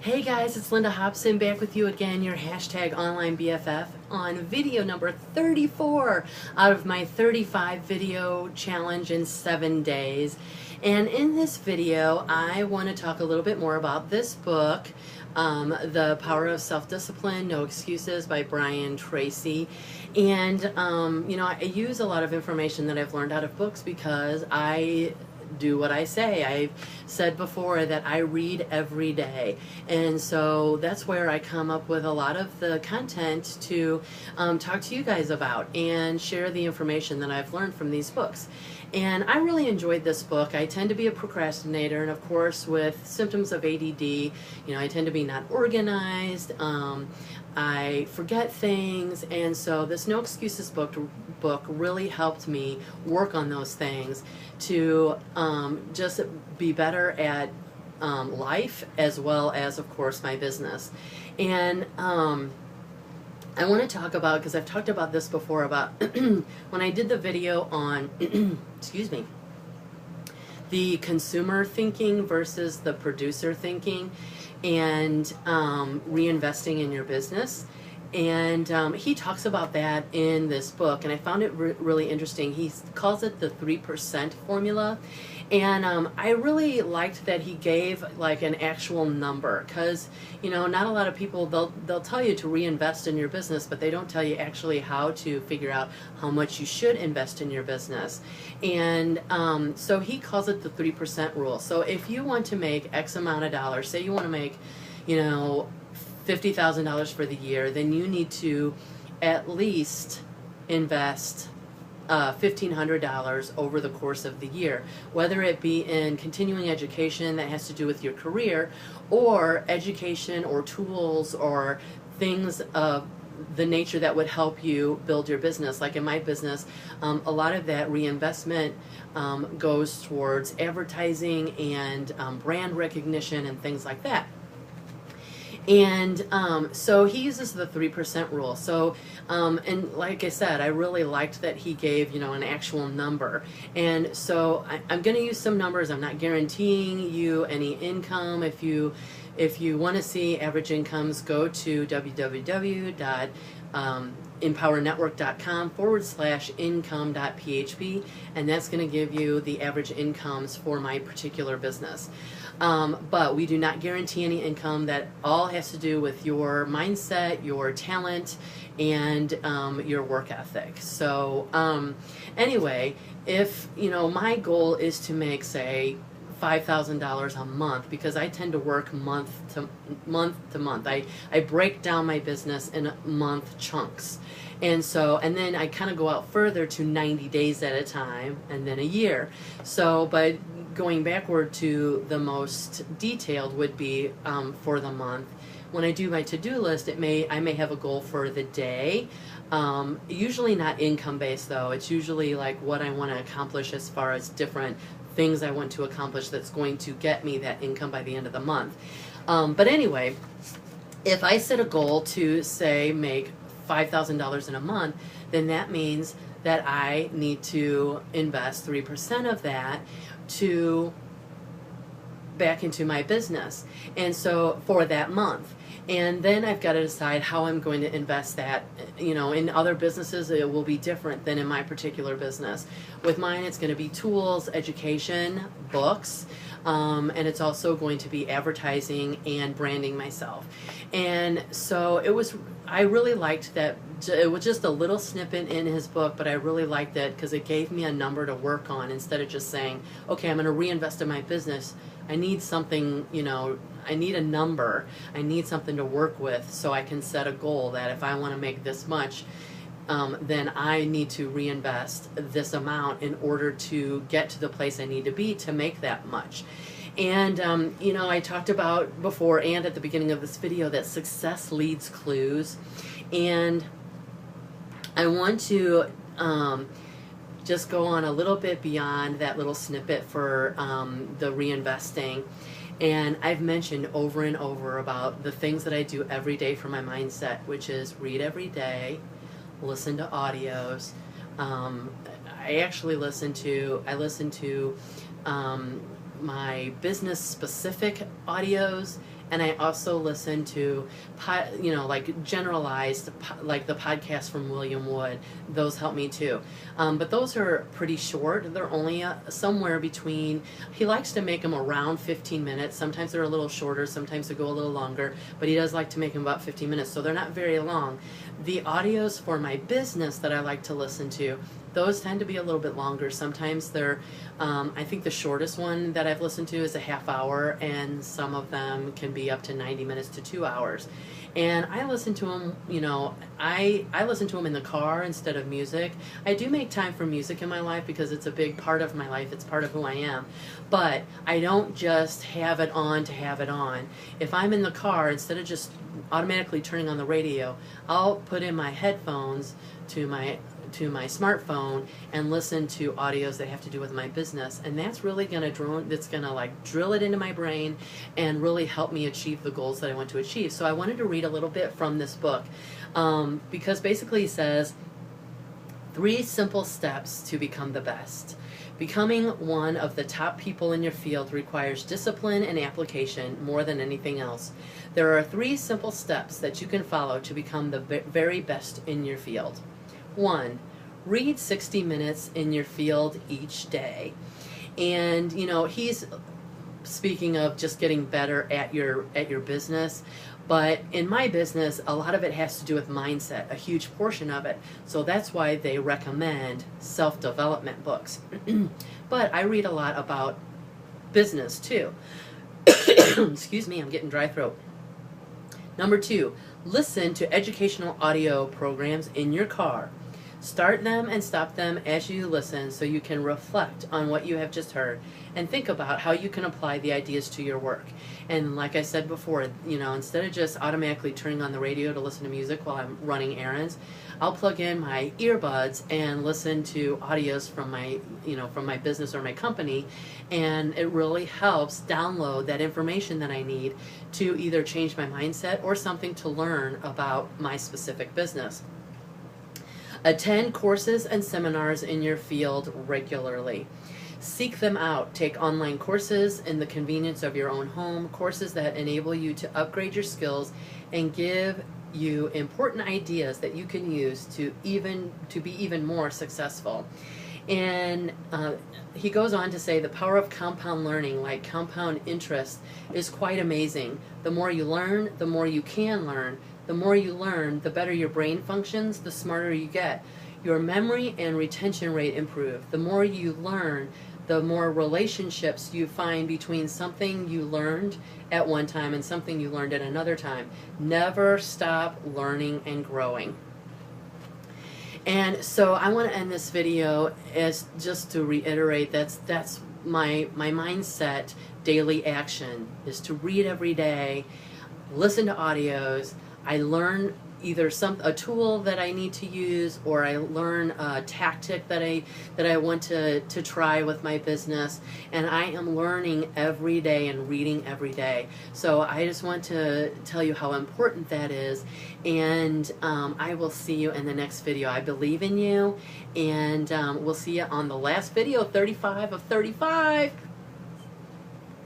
Hey guys, it's Linda Hopson back with you again, your hashtag online BFF on video number 34 out of my 35 video challenge in 7 days. And in this video, I want to talk a little bit more about this book, The Power of Self-Discipline, No Excuses by Brian Tracy. And, I use a lot of information that I've learned out of books because I do what I say. I've said before that I read every day, and so that's where I come up with a lot of the content to talk to you guys about and share the information that I've learned from these books. And I really enjoyed this book. I tend to be a procrastinator, and of course with symptoms of ADD, I tend to be not organized. I forget things, and so this No Excuses book really helped me work on those things to just be better at life as well as, of course, my business. And I want to talk about, because I've talked about this before, about when I did the video on, excuse me, the consumer thinking versus the producer thinking, and reinvesting in your business. And he talks about that in this book, and I found it really interesting. He calls it the 3% formula, and I really liked that he gave like an actual number, because not a lot of people, they'll tell you to reinvest in your business, but they don't tell you actually how to figure out how much you should invest in your business. And so he calls it the 3% rule. So if you want to make X amount of dollars, say you want to make $50,000 for the year, then you need to at least invest $1,500 over the course of the year, whether it be in continuing education that has to do with your career, or education or tools or things of the nature that would help you build your business. Like in my business, a lot of that reinvestment goes towards advertising and brand recognition and things like that. And so he uses the 3% rule. So, and like I said, I really liked that he gave, an actual number. And so I'm going to use some numbers. I'm not guaranteeing you any income. If you want to see average incomes, go to www.empowernetwork.com/income.php, and that's going to give you the average incomes for my particular business. But we do not guarantee any income. That all has to do with your mindset, your talent, and your work ethic. So anyway, if my goal is to make, say, $5,000 a month, because I tend to work month to month. I break down my business in month chunks. And then I kind of go out further to 90 days at a time, and then a year. So, but going backward to the most detailed would be for the month. When I do my to-do list, I may have a goal for the day. Usually not income-based, though. It's usually like what I want to accomplish as far as different things I want to accomplish that's going to get me that income by the end of the month. But anyway, if I set a goal to, say, make $5,000 in a month, then that means that I need to invest 3% of that back into my business, and so for that month. And then I've got to decide how I'm going to invest that. In other businesses, it will be different than in my particular business. With mine, it's going to be tools, education, books, and it's also going to be advertising and branding myself. And so I really liked that. It was just a little snippet in his book, but I really liked it because it gave me a number to work on instead of just saying, okay, I'm going to reinvest in my business. I need something, I need a number. I need something to work with so I can set a goal that if I want to make this much, then I need to reinvest this amount in order to get to the place I need to be to make that much. And, I talked about before and at the beginning of this video that success leads clues. And I want to just go on a little bit beyond that little snippet for the reinvesting. And I've mentioned over and over about the things that I do every day for my mindset, which is read every day, listen to audios. I listen to my business specific audios and I also listen to, like generalized, like the podcast from William Wood. Those help me too. But those are pretty short. They're only somewhere between, he likes to make them around 15 minutes. Sometimes they're a little shorter, sometimes they go a little longer, but he does like to make them about 15 minutes, so they're not very long. The audios for my business that I like to listen to, those tend to be a little bit longer. Sometimes they're, I think the shortest one that I've listened to is a half hour, and some of them can be up to 90 minutes to 2 hours. And I listen to them, I listen to them in the car instead of music. I do make time for music in my life because it's a big part of my life. It's part of who I am. But I don't just have it on to have it on. If I'm in the car, instead of just automatically turning on the radio, I'll put in my headphones to my smartphone and listen to audios that have to do with my business, and that's really gonna like drill it into my brain and really help me achieve the goals that I want to achieve. So I wanted to read a little bit from this book, because basically he says 3 simple steps to become the best. Becoming one of the top people in your field requires discipline and application more than anything else. There are 3 simple steps that you can follow to become the very best in your field. 1, read 60 minutes in your field each day. And he's speaking of just getting better at your business, but in my business a lot of it has to do with mindset, a huge portion of it. So that's why they recommend self-development books. But I read a lot about business too. Excuse me, I'm getting dry throat. Number 2, listen to educational audio programs in your car. Start them and stop them as you listen so you can reflect on what you have just heard and think about how you can apply the ideas to your work. And like I said before, instead of just automatically turning on the radio to listen to music while I'm running errands, I'll plug in my earbuds and listen to audios from my business or my company, and it really helps download that information that I need to either change my mindset or something to learn about my specific business. Attend courses and seminars in your field regularly. Seek them out. Take online courses in the convenience of your own home, courses that enable you to upgrade your skills and give you important ideas that you can use to be even more successful. And he goes on to say the power of compound learning, like compound interest, is quite amazing. The more you learn, the more you can learn. The more you learn, the better your brain functions, the smarter you get. Your memory and retention rate improve. The more you learn, the more relationships you find between something you learned at one time and something you learned at another time. Never stop learning and growing. And so I want to end this video as just to reiterate, that's my mindset daily action is to read every day, listen to audios. I learn either a tool that I need to use, or I learn a tactic that I want to try with my business, and I am learning every day and reading every day. So I just want to tell you how important that is, and I will see you in the next video. I believe in you, and we'll see you on the last video, 35 of 35.